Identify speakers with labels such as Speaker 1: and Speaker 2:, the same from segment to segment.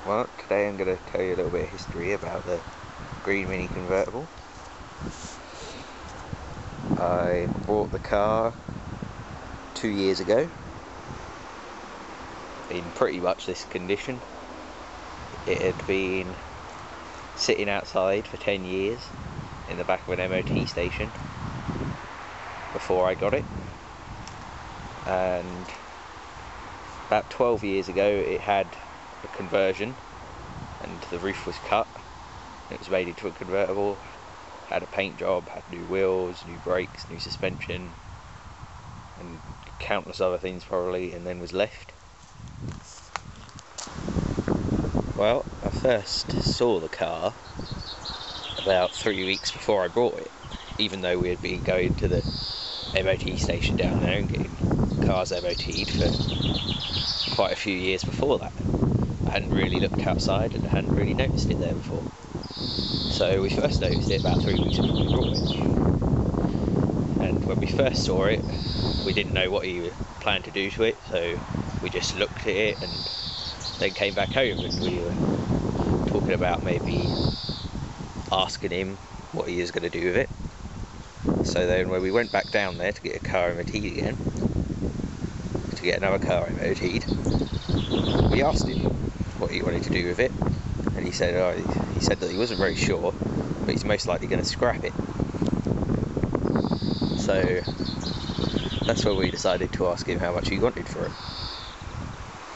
Speaker 1: Well, today I'm going to tell you a little bit of history about the green Mini convertible. I bought the car 2 years ago in pretty much this condition. It had been sitting outside for 10 years in the back of an MOT station before I got it, and about 12 years ago it had a conversion and the roof was cut. It was made into a convertible, had a paint job, had new wheels, new brakes, new suspension and countless other things probably, and then was left. Well, I first saw the car about 3 weeks before I bought it, even though we had been going to the MOT station down there and getting cars MOT'd for quite a few years before that. I hadn't really looked outside and I hadn't really noticed it there before. So we first noticed it about 3 weeks before we brought it. And when we first saw it, we didn't know what he planned to do to it, so we just looked at it and then came back home, and we were talking about maybe asking him what he was going to do with it. So then when we went back down there to get a car MOT'd again, to get another car MOT'd, we asked him what he wanted to do with it, and he said that he wasn't very sure, but he's most likely going to scrap it. So that's when we decided to ask him how much he wanted for it.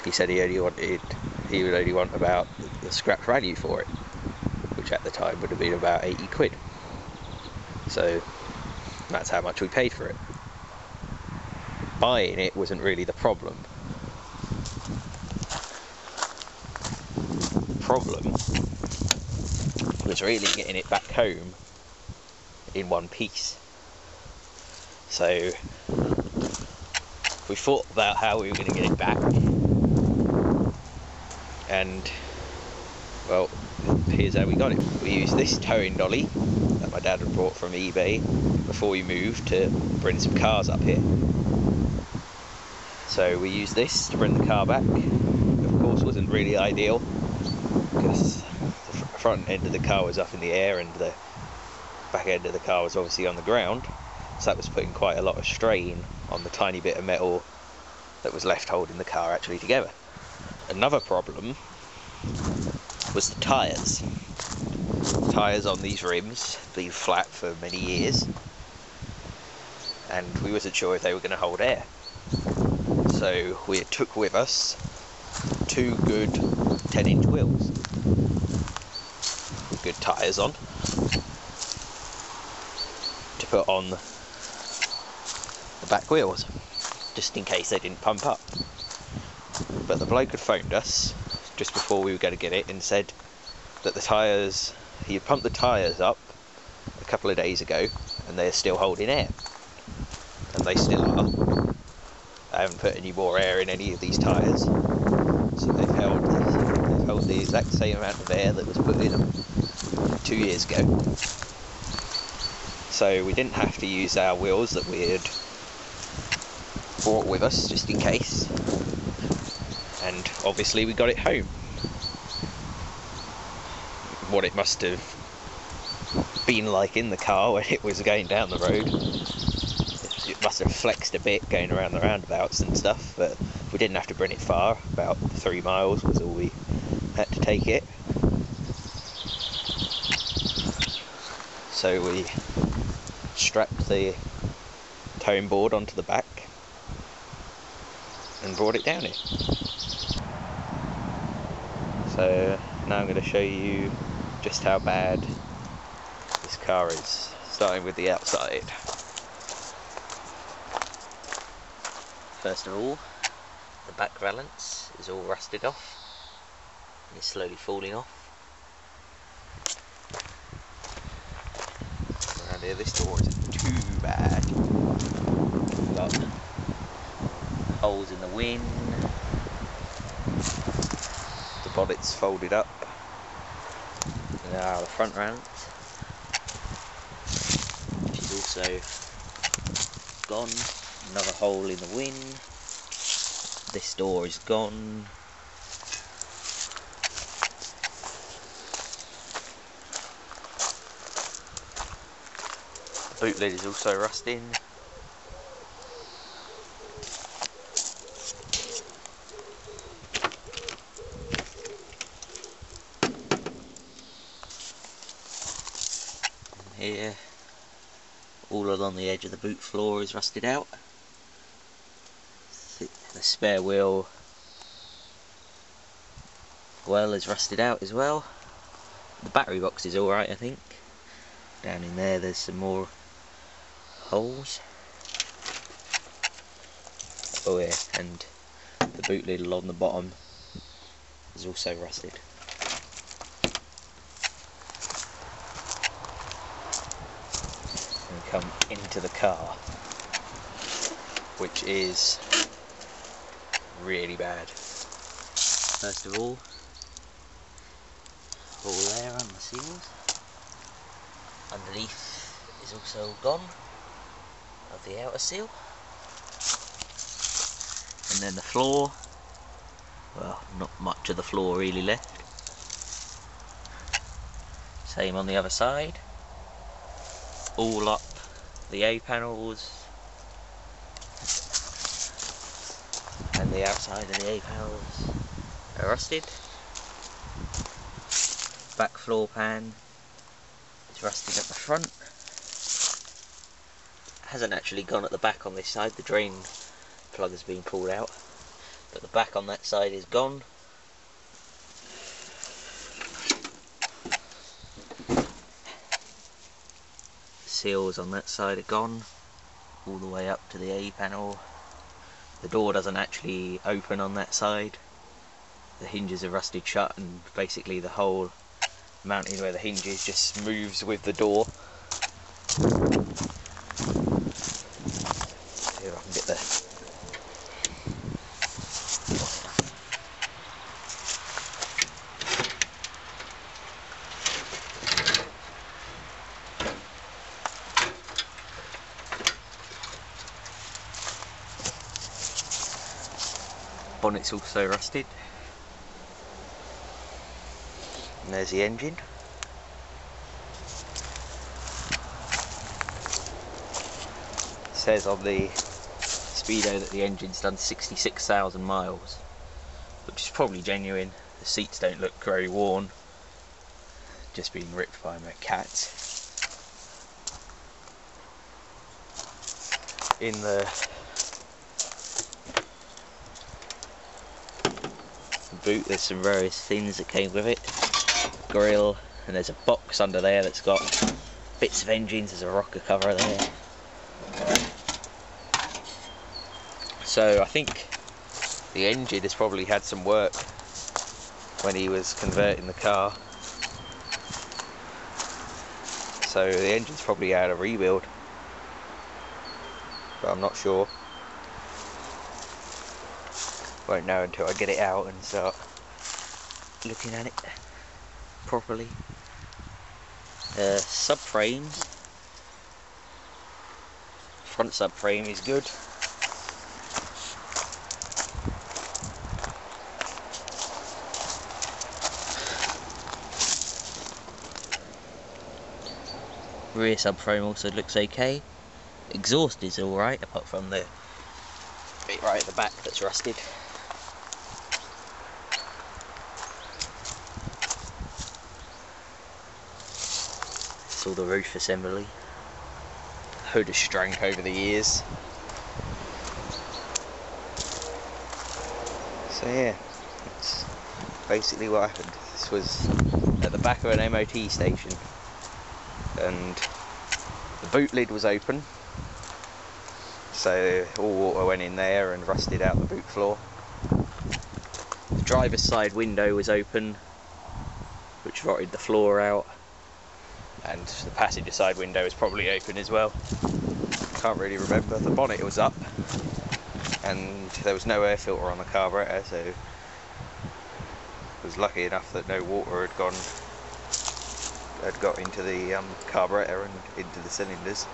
Speaker 1: He said he would only want about the scrap value for it, which at the time would have been about 80 quid. So that's how much we paid for it. Buying it wasn't really the problem. The problem was really getting it back home in one piece. So we thought about how we were going to get it back, and well, here's how we got it. We used this towing dolly that my dad had bought from eBay before we moved to bring some cars up here. So we used this to bring the car back. Of course, wasn't really ideal because the front end of the car was up in the air and the back end of the car was obviously on the ground, so that was putting quite a lot of strain on the tiny bit of metal that was left holding the car actually together. Another problem was the tyres. The tyres on these rims had been flat for many years, and we wasn't sure if they were going to hold air. So we took with us 2 good 10-inch wheels with good tyres on to put on the back wheels, just in case they didn't pump up. But the bloke had phoned us just before we were going to get it and said that the tyres, he had pumped the tyres up a couple of days ago and they're still holding air, and they still are. I haven't put any more air in any of these tyres, so they've held the exact same amount of air that was put in them 2 years ago. So we didn't have to use our wheels that we had brought with us just in case, and obviously we got it home. What it must have been like in the car when it was going down the road, it must have flexed a bit going around the roundabouts and stuff, but we didn't have to bring it far. About 3 miles was all we had to take it. So we strapped the towing board onto the back and brought it down here. So now I'm going to show you just how bad this car is, starting with the outside. First of all, the back valance is all rusted off and is slowly falling off. Around here, this door isn't too bad. We've got holes in the wind, the bonnet's folded up, and now the front valance, which is also gone. Another hole in the wind. This door is gone. Boot lid is also rusting. Here, all along the edge of the boot floor is rusted out. The spare wheel well is rusted out as well. The battery box is alright, I think. Down in there's some more holes. Oh yeah, and the boot lid along the bottom is also rusted. And come into the car, which is really bad. First of all there on the seals. Underneath is also gone of the outer seal. And then the floor, well, not much of the floor really left. Same on the other side. All up the A panels and the outside of the A panels are rusted. Back floor pan is rusted at the front. Hasn't actually gone at the back on this side, the drain plug has been pulled out, but the back on that side is gone. Seals on that side are gone, all the way up to the A panel. The door doesn't actually open on that side. The hinges are rusted shut, and basically the whole mounting where the hinges just moves with the door. See if I can get the bonnet's also rusted. And there's the engine. It says on the speedo that the engine's done 66,000 miles, which is probably genuine. The seats don't look very worn, just being ripped by my cats. In the boot there's some various things that came with it. Grill, and there's a box under there that's got bits of engines. There's a rocker cover there. So I think the engine has probably had some work when he was converting the car. So the engine's probably had a rebuild, but I'm not sure. Won't know until I get it out and start looking at it properly. Subframes. Front subframe is good. Rear subframe also looks okay. Exhaust is alright, apart from the bit right at the back that's rusted. It's all the roof assembly. Hood has shrank over the years. So yeah, that's basically what happened. This was at the back of an MOT station, and the boot lid was open, so all water went in there and rusted out the boot floor. The driver's side window was open, which rotted the floor out, and the passenger side window was probably open as well. Can't really remember. The bonnet was up, and there was no air filter on the carburetor, so I was lucky enough that no water had got into the carburetor and into the cylinders.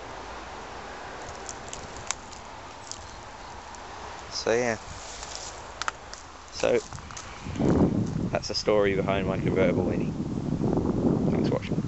Speaker 1: So yeah, so that's the story behind my convertible Mini. Thanks for watching.